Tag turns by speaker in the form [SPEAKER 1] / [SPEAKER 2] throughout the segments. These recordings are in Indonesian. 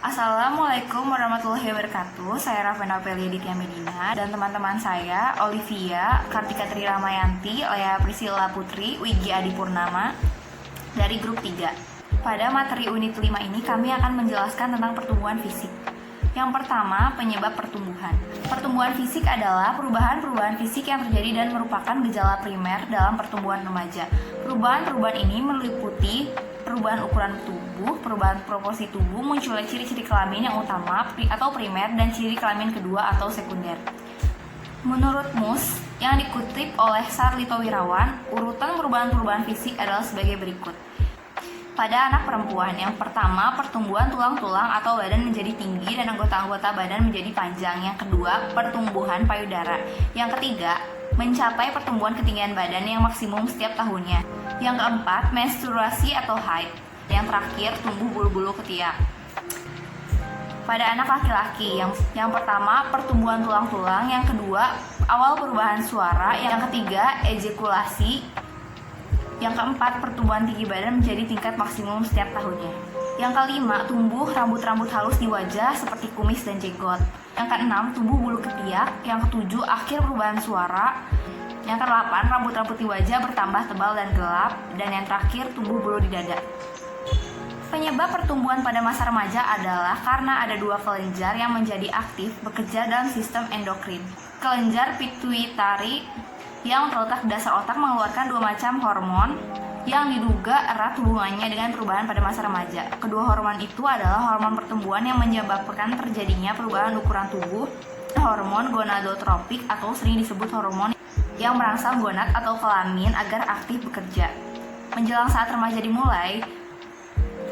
[SPEAKER 1] Assalamualaikum warahmatullahi wabarakatuh. Saya Raffena Pelia Ditya Medina dan teman-teman saya Olivia, Kartika Tri Ramayanti, Lea Priscilla Putri, Wigi Adi Purnama dari grup 3. Pada materi unit 5 ini kami akan menjelaskan tentang pertumbuhan fisik. Yang pertama, penyebab pertumbuhan. Pertumbuhan fisik adalah perubahan-perubahan fisik yang terjadi dan merupakan gejala primer dalam pertumbuhan remaja. Perubahan-perubahan ini meliputi perubahan ukuran tubuh, perubahan proporsi tubuh, munculnya ciri-ciri kelamin yang utama atau primer, dan ciri kelamin kedua atau sekunder. Menurut Mus, yang dikutip oleh Sarlito Wirawan, urutan perubahan-perubahan fisik adalah sebagai berikut. Pada anak perempuan, yang pertama, pertumbuhan tulang-tulang atau badan menjadi tinggi dan anggota-anggota badan menjadi panjang. Yang kedua, pertumbuhan payudara. Yang ketiga, mencapai pertumbuhan ketinggian badan yang maksimum setiap tahunnya. Yang keempat, menstruasi atau haid. Yang terakhir, tumbuh bulu-bulu ketiak. Pada anak laki-laki, yang pertama, pertumbuhan tulang-tulang. Yang kedua, awal perubahan suara. Yang ketiga, ejakulasi. Yang keempat, pertumbuhan tinggi badan menjadi tingkat maksimum setiap tahunnya. Yang kelima, tumbuh rambut-rambut halus di wajah seperti kumis dan jenggot. Yang keenam, tumbuh bulu ketiak. Yang ketujuh, akhir perubahan suara. Yang kedelapan, rambut-rambut di wajah bertambah tebal dan gelap. Dan yang terakhir, tumbuh bulu di dada. Penyebab pertumbuhan pada masa remaja adalah karena ada dua kelenjar yang menjadi aktif bekerja dalam sistem endokrin. Kelenjar pituitari yang terletak di dasar otak mengeluarkan dua macam hormon yang diduga erat hubungannya dengan perubahan pada masa remaja. Kedua hormon itu adalah hormon pertumbuhan yang menyebabkan terjadinya perubahan ukuran tubuh, hormon gonadotropik atau sering disebut hormon yang merangsang gonad atau kelamin agar aktif bekerja. Menjelang saat remaja dimulai,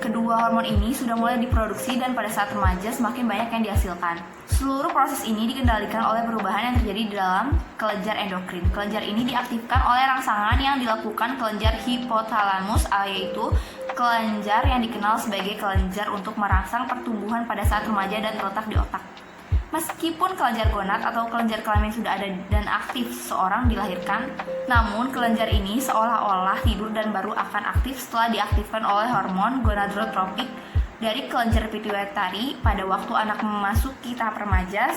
[SPEAKER 1] kedua hormon ini sudah mulai diproduksi dan pada saat remaja semakin banyak yang dihasilkan. Seluruh proses ini dikendalikan oleh perubahan yang terjadi di dalam kelenjar endokrin. Kelenjar ini diaktifkan oleh rangsangan yang dilakukan kelenjar hipotalamus, yaitu kelenjar yang dikenal sebagai kelenjar untuk merangsang pertumbuhan pada saat remaja dan terletak di otak. Meskipun kelenjar gonad atau kelenjar kelamin sudah ada dan aktif seorang dilahirkan, namun kelenjar ini seolah-olah tidur dan baru akan aktif setelah diaktifkan oleh hormon gonadotropik dari kelenjar pituitari pada waktu anak memasuki tahap remaja.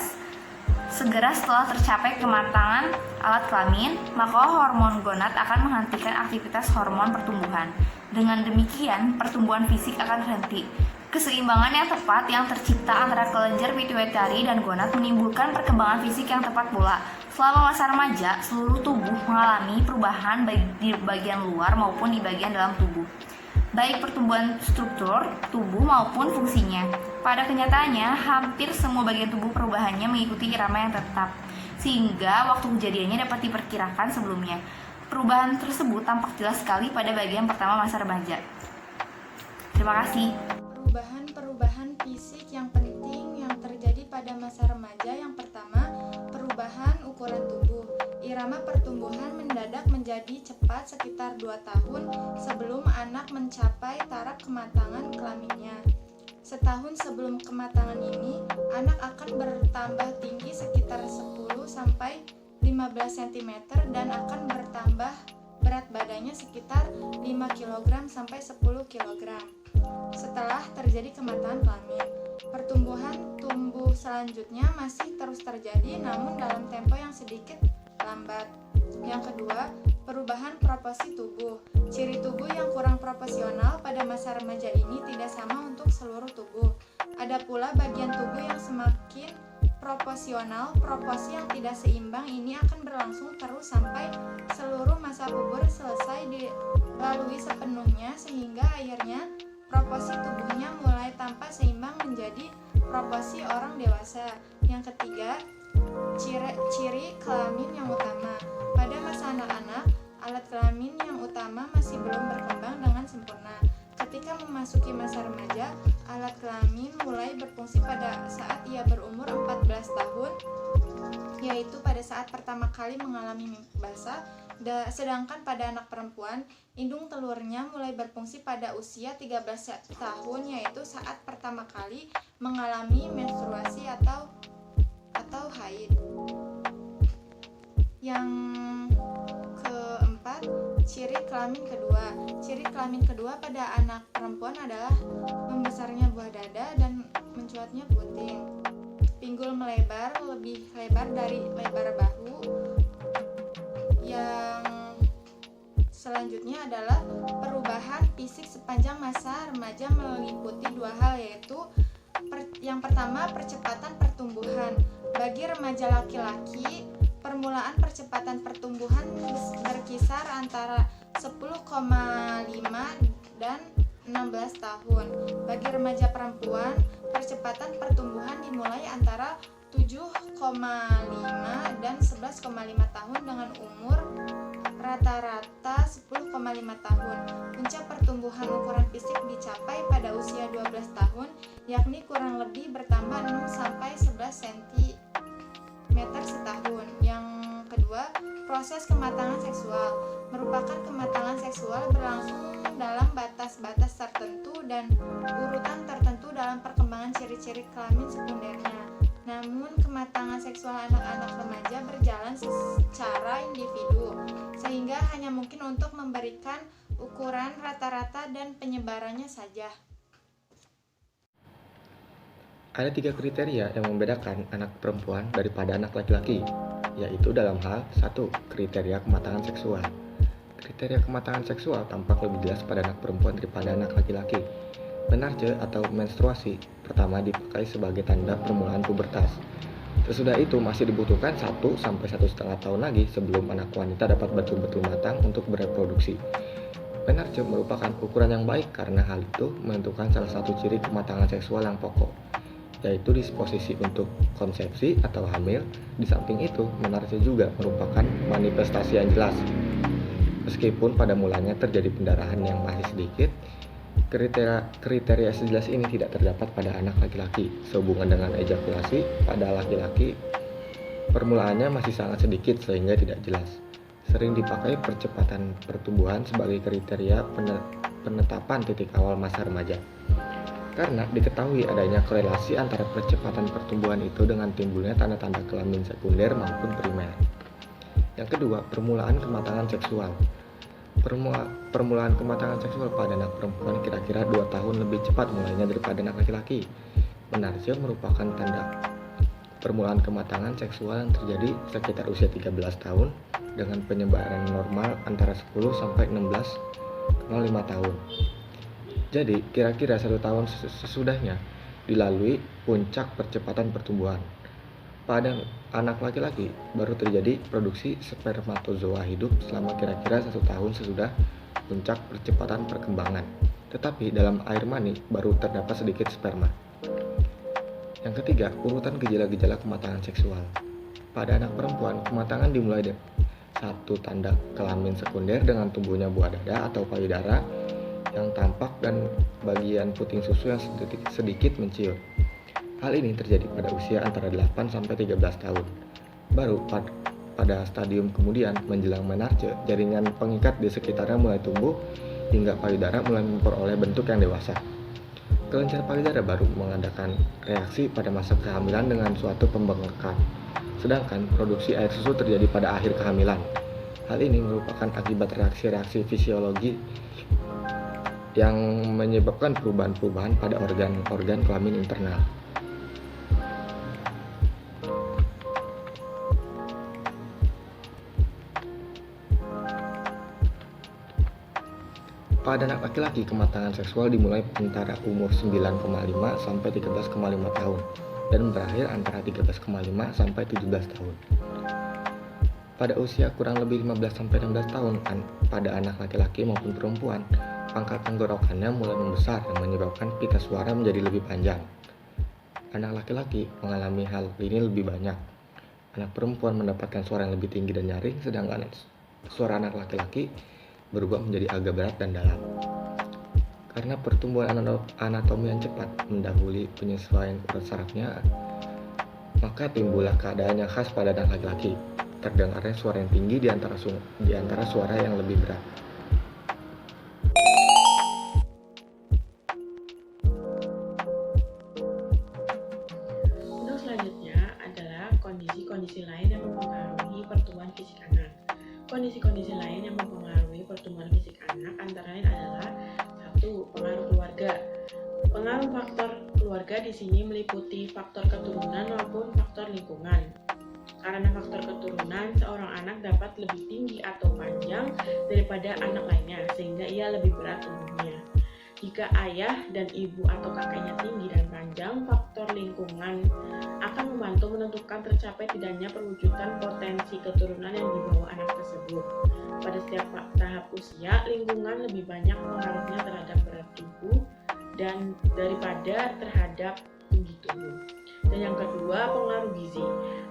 [SPEAKER 1] Segera setelah tercapai kematangan alat kelamin, maka hormon gonad akan menghentikan aktivitas hormon pertumbuhan. Dengan demikian, pertumbuhan fisik akan berhenti. Keseimbangan yang tepat yang tercipta antara kelenjar pituitari dan gonad menimbulkan perkembangan fisik yang tepat pula. Selama masa remaja, seluruh tubuh mengalami perubahan baik di bagian luar maupun di bagian dalam tubuh, baik pertumbuhan struktur tubuh maupun fungsinya. Pada kenyataannya, hampir semua bagian tubuh perubahannya mengikuti irama yang tetap, sehingga waktu kejadiannya dapat diperkirakan sebelumnya. Perubahan tersebut tampak jelas sekali pada bagian pertama masa remaja. Terima kasih.
[SPEAKER 2] Perubahan fisik yang penting yang terjadi pada masa remaja. Yang pertama, perubahan ukuran tubuh. Irama pertumbuhan mendadak menjadi cepat sekitar 2 tahun sebelum anak mencapai taraf kematangan kelaminnya. Setahun sebelum kematangan ini, anak akan bertambah tinggi sekitar 10 sampai 15 cm dan akan bertambah berat badannya sekitar 5 kg sampai 10 kg. Setelah terjadi kematangan kelamin, pertumbuhan tumbuh selanjutnya masih terus terjadi namun dalam tempo yang sedikit lambat. Yang kedua, perubahan proporsi tubuh. Ciri tubuh yang kurang proporsional pada masa remaja ini tidak sama untuk seluruh tubuh. Ada pula bagian tubuh yang semakin proporsional. Proporsi yang tidak seimbang ini akan berlangsung terus sampai seluruh masa puber selesai dilalui sepenuhnya, sehingga akhirnya proporsi tubuhnya mulai tampak seimbang menjadi proporsi orang dewasa. Yang ketiga, ciri kelamin yang utama. Pada masa anak-anak, alat kelamin yang utama masih belum berkembang dengan sempurna. Ketika memasuki masa remaja, alat kelamin mulai berfungsi pada saat ia berumur 14 tahun, yaitu pada saat pertama kali mengalami mimpi basah. Sedangkan pada anak perempuan, indung telurnya mulai berfungsi pada usia 13 tahun, yaitu saat pertama kali mengalami menstruasi atau haid. Yang keempat, ciri kelamin kedua. Ciri kelamin kedua pada anak perempuan adalah membesarnya buah dada dan mencuatnya puting. Pinggul melebar, lebih lebar dari lebar bahu. Yang selanjutnya adalah perubahan fisik sepanjang masa remaja meliputi dua hal, yaitu yang pertama percepatan pertumbuhan. Bagi remaja laki-laki, permulaan percepatan pertumbuhan berkisar antara 10,5 dan 16 tahun. Bagi remaja perempuan, percepatan pertumbuhan dimulai antara 7,5 dan 11,5 tahun dengan umur rata-rata 10,5 tahun. Puncak pertumbuhan ukuran fisik dicapai pada usia 12 tahun, yakni kurang lebih bertambah 6 sampai 11 cm setahun. Yang kedua, proses kematangan seksual merupakan kematangan seksual berlangsung dalam batas-batas tertentu dan urutan tertentu dalam perkembangan ciri-ciri kelamin sekundernya. Namun, kematangan seksual anak-anak remaja berjalan secara individu, sehingga hanya mungkin untuk memberikan ukuran rata-rata dan penyebarannya saja.
[SPEAKER 3] Ada 3 kriteria yang membedakan anak perempuan daripada anak laki-laki, yaitu dalam hal 1. Kriteria kematangan seksual. Kriteria kematangan seksual tampak lebih jelas pada anak perempuan daripada anak laki-laki. Menarche atau menstruasi pertama dipakai sebagai tanda permulaan pubertas. Sesudah itu masih dibutuhkan 1 sampai 1,5 tahun lagi sebelum anak wanita dapat betul-betul matang untuk bereproduksi. Menarche merupakan ukuran yang baik karena hal itu menentukan salah satu ciri kematangan seksual yang pokok, yaitu disposisi untuk konsepsi atau hamil. Di samping itu, menarche juga merupakan manifestasi yang jelas. Meskipun pada mulanya terjadi pendarahan yang masih sedikit, kriteria sejelas ini tidak terdapat pada anak laki-laki. Sehubungan dengan ejakulasi, pada laki-laki permulaannya masih sangat sedikit sehingga tidak jelas. Sering dipakai percepatan pertumbuhan sebagai kriteria penetapan titik awal masa remaja. Karena diketahui adanya korelasi antara percepatan pertumbuhan itu dengan timbulnya tanda-tanda kelamin sekunder maupun primer. Yang kedua, permulaan kematangan seksual. Permulaan kematangan seksual pada anak perempuan kira-kira 2 tahun lebih cepat mulainya daripada anak laki-laki. Menarche merupakan tanda permulaan kematangan seksual yang terjadi sekitar usia 13 tahun dengan penyebaran normal antara 10 sampai 16,5 tahun. Jadi, kira-kira 1 tahun sesudahnya dilalui puncak percepatan pertumbuhan. Pada anak laki-laki baru terjadi produksi spermatozoa hidup selama kira-kira 1 tahun sesudah puncak percepatan perkembangan. Tetapi dalam air mani baru terdapat sedikit sperma. Yang ketiga, urutan gejala-gejala kematangan seksual. Pada anak perempuan, kematangan dimulai dari 1. Tanda kelamin sekunder dengan tumbuhnya buah dada atau payudara yang tampak dan bagian puting susu yang sedikit menciut. Hal ini terjadi pada usia antara 8 sampai 13 tahun. Baru pada stadium kemudian menjelang menarche, jaringan pengikat di sekitarnya mulai tumbuh hingga payudara mulai memperoleh bentuk yang dewasa. Kelenjar payudara baru mengadakan reaksi pada masa kehamilan dengan suatu pembengkakan. Sedangkan produksi air susu terjadi pada akhir kehamilan. Hal ini merupakan akibat reaksi-reaksi fisiologi yang menyebabkan perubahan-perubahan pada organ-organ kelamin internal. Pada anak laki-laki, kematangan seksual dimulai antara umur 9,5 sampai 13,5 tahun dan berakhir antara 13,5 sampai 17 tahun. Pada usia kurang lebih 15 sampai 16 tahun pada anak laki-laki maupun perempuan, pangkal tenggorokannya mulai membesar yang menyebabkan pita suara menjadi lebih panjang. Anak laki-laki mengalami hal ini lebih banyak. Anak perempuan mendapatkan suara yang lebih tinggi dan nyaring, sedangkan suara anak laki-laki berubah menjadi agak berat dan dalam. Karena pertumbuhan anatomi yang cepat mendahului penyesuaian urat sarafnya, maka timbullah keadaan yang khas pada anak laki-laki. Terdengarnya suara yang tinggi di antara suara yang lebih berat.
[SPEAKER 4] Untuk selanjutnya adalah kondisi-kondisi lain yang mempengaruhi pertumbuhan fisik anak. Kondisi-kondisi lain yang mempengaruhi pertumbuhan fisik anak antara lain adalah 1. Pengaruh keluarga. Pengaruh faktor keluarga di sini meliputi faktor keturunan maupun faktor lingkungan. Karena faktor keturunan, seorang anak dapat lebih tinggi atau panjang daripada anak lainnya, sehingga ia lebih berat tubuhnya. Jika ayah dan ibu atau kakeknya tinggi dan panjang, faktor lingkungan akan membantu menentukan tercapai tidaknya perwujudan potensi keturunan yang dibawa anak tersebut. Pada setiap tahap usia, lingkungan lebih banyak pengaruhnya terhadap berat tubuh dan daripada terhadap tinggi tubuh. Dan yang kedua, pengaruh gizi.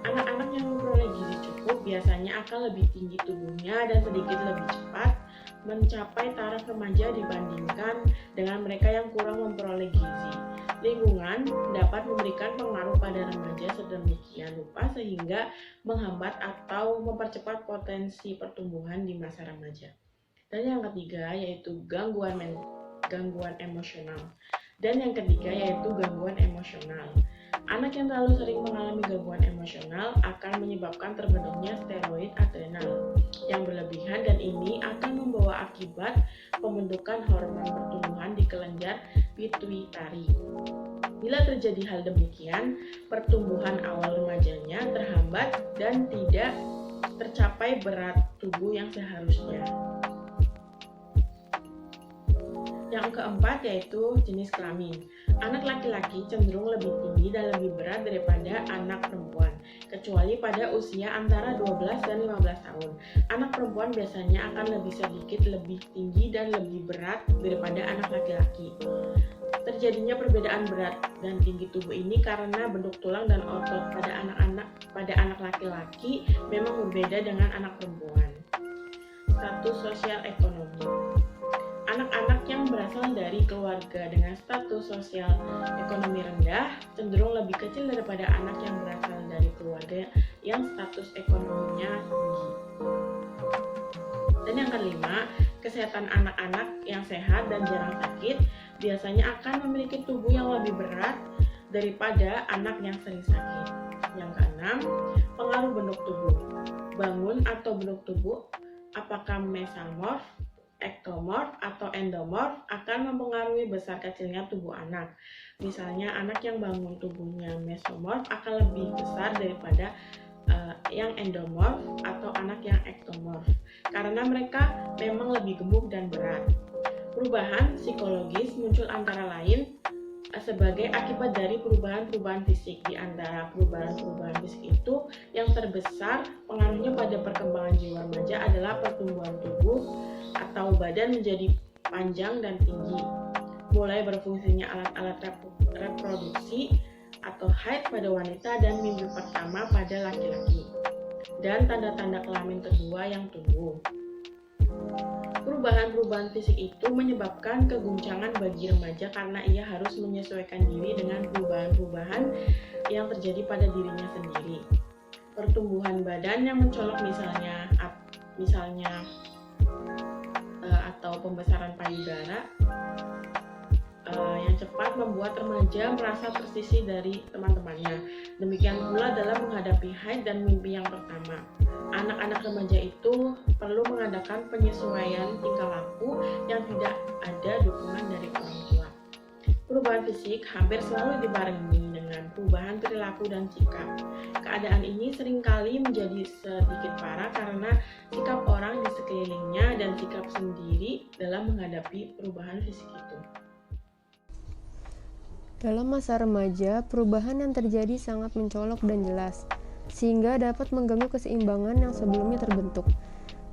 [SPEAKER 4] Anak-anak yang memperoleh gizi cukup biasanya akan lebih tinggi tubuhnya dan sedikit lebih cepat mencapai taraf remaja dibandingkan dengan mereka yang kurang memperoleh gizi. Lingkungan dapat memberikan pengaruh pada remaja sedemikian rupa sehingga menghambat atau mempercepat potensi pertumbuhan di masa remaja. Dan yang ketiga yaitu gangguan emosional. Dan yang ketiga yaitu gangguan emosional. Anak yang terlalu sering mengalami gangguan emosional akan menyebabkan terbentuknya steroid adrenal yang berlebihan, dan ini akan membawa akibat pembentukan hormon pertumbuhan di kelenjar pituitari. Bila terjadi hal demikian, pertumbuhan awal remajanya terhambat dan tidak tercapai berat tubuh yang seharusnya. Yang keempat yaitu jenis kelamin. Anak laki-laki cenderung lebih tinggi dan lebih berat daripada anak perempuan, kecuali pada usia antara 12 dan 15 tahun. Anak perempuan biasanya akan lebih sedikit lebih tinggi dan lebih berat daripada anak laki-laki. Terjadinya perbedaan berat dan tinggi tubuh ini karena bentuk tulang dan otot pada anak laki-laki memang berbeda dengan anak perempuan. Status sosial ekonomi. Anak-anak yang berasal dari keluarga dengan status sosial ekonomi rendah cenderung lebih kecil daripada anak yang berasal dari keluarga yang status ekonominya tinggi. Dan yang kelima, kesehatan anak-anak yang sehat dan jarang sakit biasanya akan memiliki tubuh yang lebih berat daripada anak yang sering sakit. Yang keenam, pengaruh bentuk tubuh. Bangun atau bentuk tubuh, apakah mesomorf, ektomorf atau endomorf, akan mempengaruhi besar kecilnya tubuh anak. Misalnya anak yang bangun tubuhnya mesomorf akan lebih besar daripada yang endomorf atau anak yang ektomorf, karena mereka memang lebih gemuk dan berat. Perubahan psikologis muncul antara lain sebagai akibat dari perubahan-perubahan fisik. Di antara perubahan-perubahan fisik itu, yang terbesar pengaruhnya pada perkembangan jiwa remaja adalah pertumbuhan tubuh atau badan menjadi panjang dan tinggi, mulai berfungsinya alat-alat reproduksi atau haid pada wanita dan minggu pertama pada laki-laki, dan tanda-tanda kelamin kedua yang tumbuh. Perubahan-perubahan fisik itu menyebabkan keguncangan bagi remaja karena ia harus menyesuaikan diri dengan perubahan-perubahan yang terjadi pada dirinya sendiri. Pertumbuhan badan yang mencolok misalnya atau pembesaran payudara yang cepat membuat remaja merasa tersisih dari teman-temannya. Demikian pula dalam menghadapi haid dan mimpi yang pertama. Anak-anak remaja itu perlu mengadakan penyesuaian tingkah laku yang tidak ada dukungan dari orang tua. Perubahan fisik hampir selalu dibarengi dengan perubahan perilaku dan sikap. Keadaan ini seringkali menjadi sedikit parah karena sikap orang di sekelilingnya dan sikap sendiri dalam menghadapi perubahan fisik itu.
[SPEAKER 5] Dalam masa remaja, perubahan yang terjadi sangat mencolok dan jelas, sehingga dapat mengganggu keseimbangan yang sebelumnya terbentuk.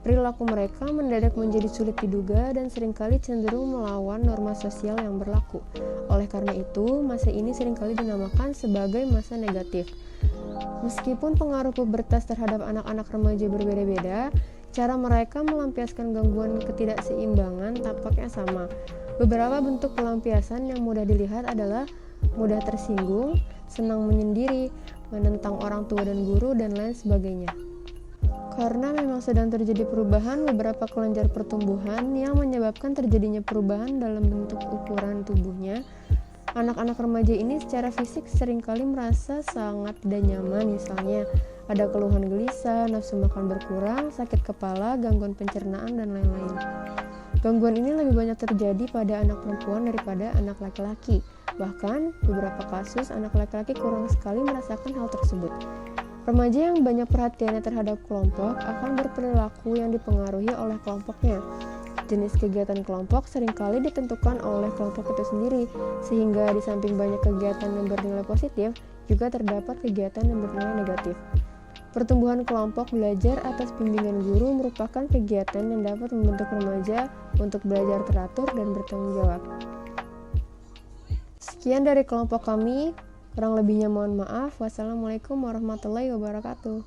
[SPEAKER 5] Perilaku mereka mendadak menjadi sulit diduga dan seringkali cenderung melawan norma sosial yang berlaku. Oleh karena itu, masa ini seringkali dinamakan sebagai masa negatif. Meskipun pengaruh pubertas terhadap anak-anak remaja berbeda-beda, cara mereka melampiaskan gangguan ketidakseimbangan tampaknya sama. Beberapa bentuk pelampiasan yang mudah dilihat adalah mudah tersinggung, senang menyendiri, menentang orang tua dan guru, dan lain sebagainya. Karena memang sedang terjadi perubahan beberapa kelenjar pertumbuhan yang menyebabkan terjadinya perubahan dalam bentuk ukuran tubuhnya, anak-anak remaja ini secara fisik seringkali merasa sangat tidak nyaman. Misalnya, ada keluhan gelisah, nafsu makan berkurang, sakit kepala, gangguan pencernaan, dan lain-lain. Gangguan ini lebih banyak terjadi pada anak perempuan daripada anak laki-laki. Bahkan, beberapa kasus anak laki-laki kurang sekali merasakan hal tersebut. Remaja yang banyak perhatiannya terhadap kelompok akan berperilaku yang dipengaruhi oleh kelompoknya. Jenis kegiatan kelompok seringkali ditentukan oleh kelompok itu sendiri, sehingga di samping banyak kegiatan yang bernilai positif, juga terdapat kegiatan yang bernilai negatif. Pertumbuhan kelompok belajar atas bimbingan guru merupakan kegiatan yang dapat membentuk remaja untuk belajar teratur dan bertanggung jawab. Sekian dari kelompok kami, kurang lebihnya mohon maaf. Wassalamualaikum warahmatullahi wabarakatuh.